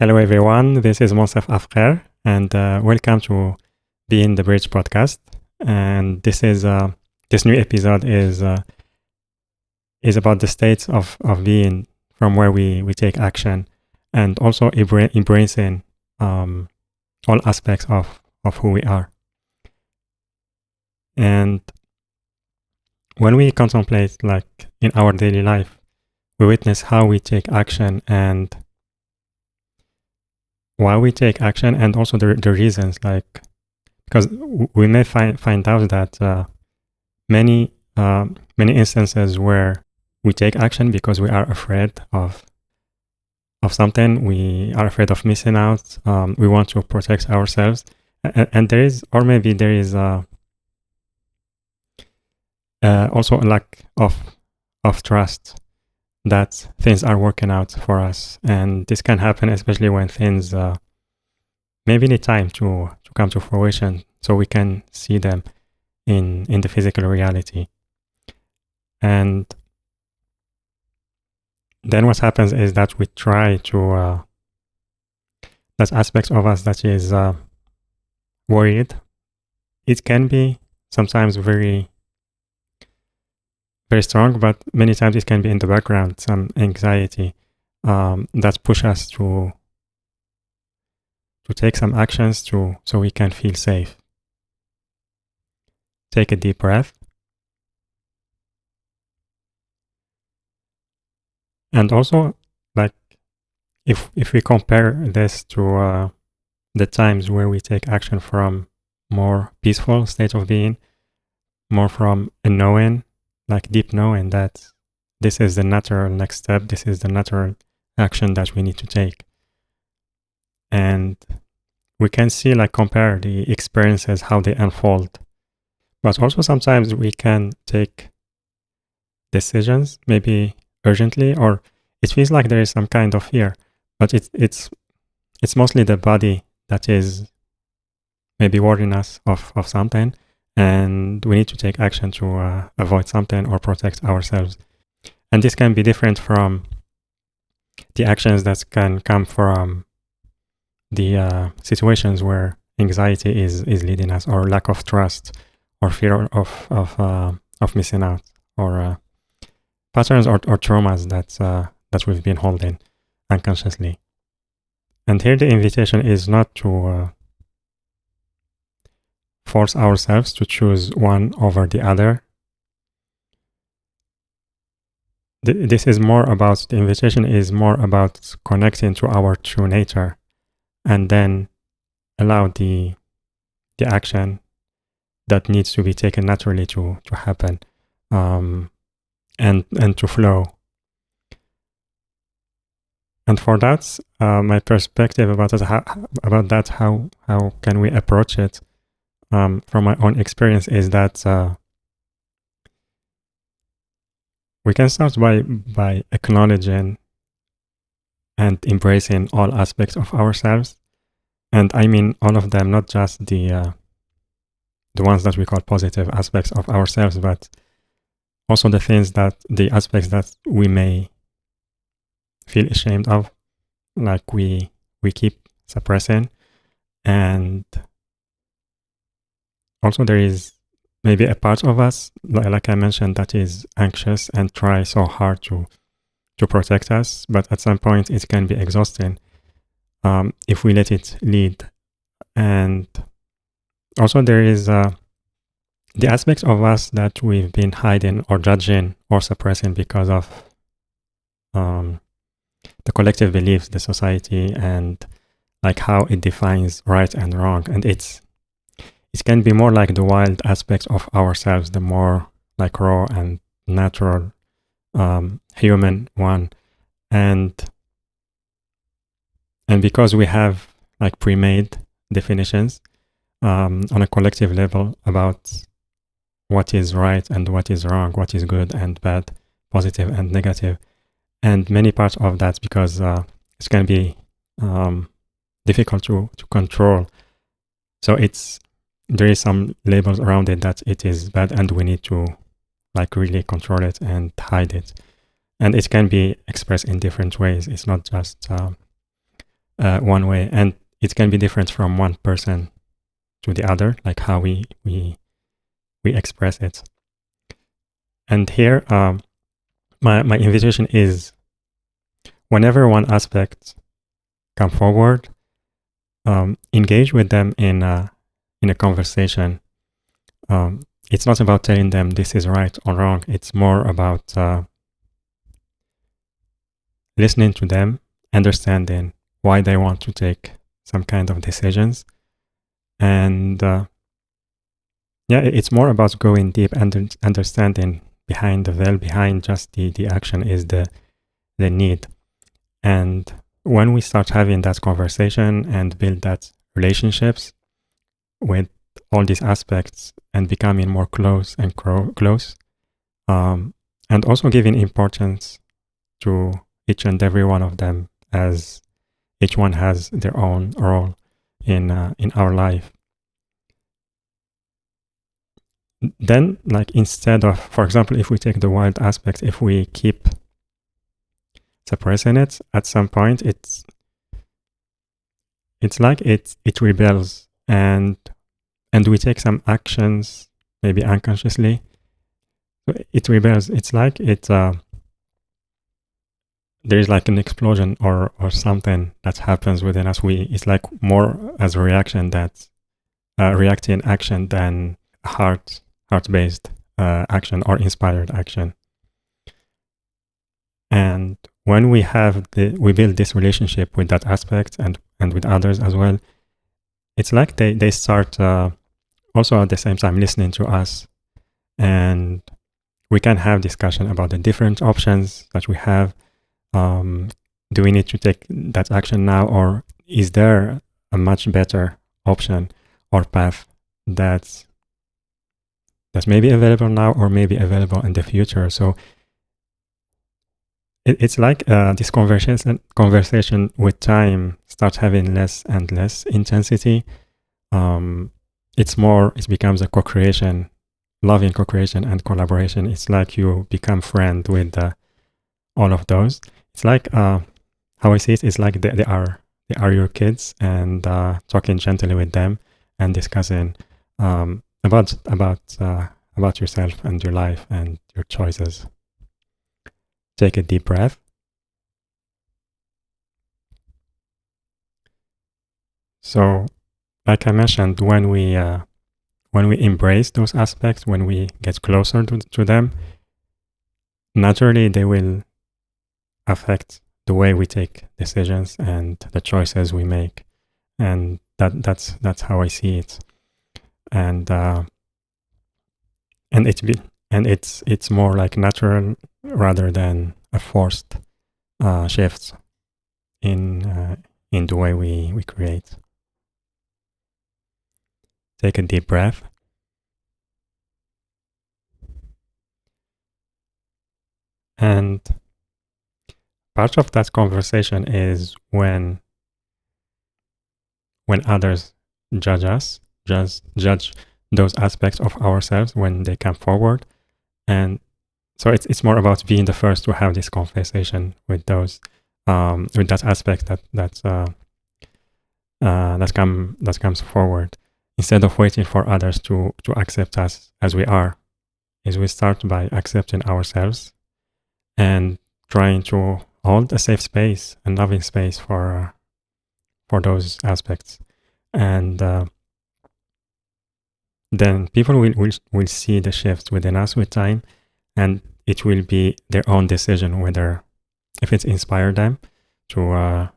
Hello everyone, this is Moncef Afkir and welcome to Be in the Bridge podcast. And this new episode is about the states of being from where we take action, and also embracing all aspects of who we are. And when we contemplate, like in our daily life, we witness how we take action and why we take action, and also the reasons, like, because we may find out that many instances where we take action because we are afraid of something, we are afraid of missing out, we want to protect ourselves, and there is, or maybe there is also a lack of trust that things are working out for us. And this can happen especially when things maybe need time to come to fruition, so we can see them in the physical reality. And then what happens is that we try to that aspects of us that is worried. It can be sometimes very strong, but many times it can be in the background, some anxiety that push us to take some actions so we can feel safe. Take a deep breath. And also, like, if we compare this to the times where we take action from more peaceful state of being, more from a knowing, like deep knowing that this is the natural next step, this is the natural action that we need to take. And we can see, like, compare the experiences, how they unfold. But also sometimes we can take decisions, maybe urgently, or it feels like there is some kind of fear, but it's mostly the body that is maybe warning us of something, and we need to take action to avoid something or protect ourselves. And this can be different from the actions that can come from the situations where anxiety is leading us, or lack of trust, or fear of missing out, or patterns or traumas that we've been holding unconsciously. And here the invitation is not to force ourselves to choose one over the other. This is more about, the invitation is more about connecting to our true nature, and then allow the action that needs to be taken naturally to happen, and to flow. And for that, my perspective about that, how can we approach it, from my own experience, is that we can start by acknowledging and embracing all aspects of ourselves. And I mean all of them, not just the ones that we call positive aspects of ourselves, but also the aspects that we may feel ashamed of, like we keep suppressing. And also there is maybe a part of us, like I mentioned, that is anxious and try so hard to protect us, but at some point it can be exhausting if we let it lead. And also there is the aspects of us that we've been hiding or judging or suppressing because of the collective beliefs, the society, and like how it defines right and wrong. And it can be more like the wild aspects of ourselves, the more like raw and natural human one. And because we have like pre-made definitions on a collective level about what is right and what is wrong, what is good and bad, positive and negative, and many parts of that, because it can be difficult to control. So there is some labels around it that it is bad, and we need to like really control it and hide it. And it can be expressed in different ways. It's not just one way, and it can be different from one person to the other, like how we express it. And here, my invitation is, whenever one aspect come forward, engage with them in a conversation. It's not about telling them this is right or wrong. It's more about listening to them, understanding why they want to take some kind of decisions. And it's more about going deep and understanding behind the veil, behind just the action is the need. And when we start having that conversation and build that relationships with all these aspects and becoming more close and close, and also giving importance to each and every one of them, as each one has their own role in our life. Then, like, instead of, for example, if we take the wild aspects, if we keep suppressing it, at some point it's like it rebels, and we take some actions, maybe unconsciously. So it rebels. It's like there's like an explosion or something that happens within us. It's like more as a reaction, that reacting action than heart-based action or inspired action. And when we build this relationship with that aspect and with others as well, it's like they start also at the same time listening to us, and we can have discussion about the different options that we have. Do we need to take that action now, or is there a much better option or path that's maybe available now or maybe available in the future? So it's like this conversation with time starts having less and less intensity. It becomes a co-creation, loving co-creation and collaboration. It's like you become friend with all of those. It's like how I see it is like they are your kids, and talking gently with them and discussing about yourself and your life and your choices. Take a deep breath. So, like I mentioned, when we embrace those aspects, when we get closer to them, naturally they will affect the way we take decisions and the choices we make, and that's how I see it. And it's more like natural rather than a forced shift in the way we create. Take a deep breath. And part of that conversation is when others judge those aspects of ourselves when they come forward. And so it's more about being the first to have this conversation with those with that aspect that comes forward, instead of waiting for others to accept us as we are. Is we start by accepting ourselves and trying to hold a safe space and loving space for those aspects. And then people will see the shift within us with time, and it will be their own decision whether, if it's inspired them to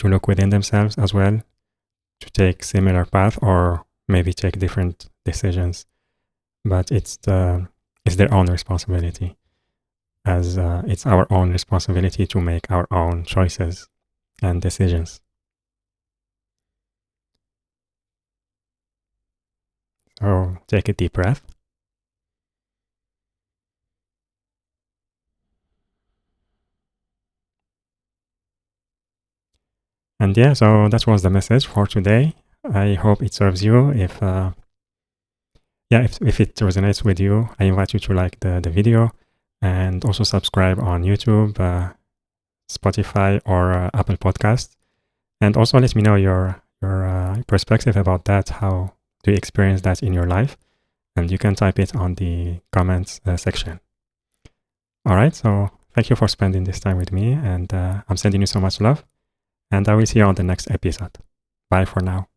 look within themselves as well, to take similar path or maybe take different decisions. But it's their own responsibility, as it's our own responsibility to make our own choices and decisions. So take a deep breath. And yeah, so that was the message for today. I hope it serves you. If it resonates with you, I invite you to like the video, and also subscribe on YouTube, Spotify, or Apple Podcasts. And also let me know your perspective about that. How do you experience that in your life? And you can type it on the comments section. All right, so thank you for spending this time with me, and I'm sending you so much love, and I will see you on the next episode. Bye for now.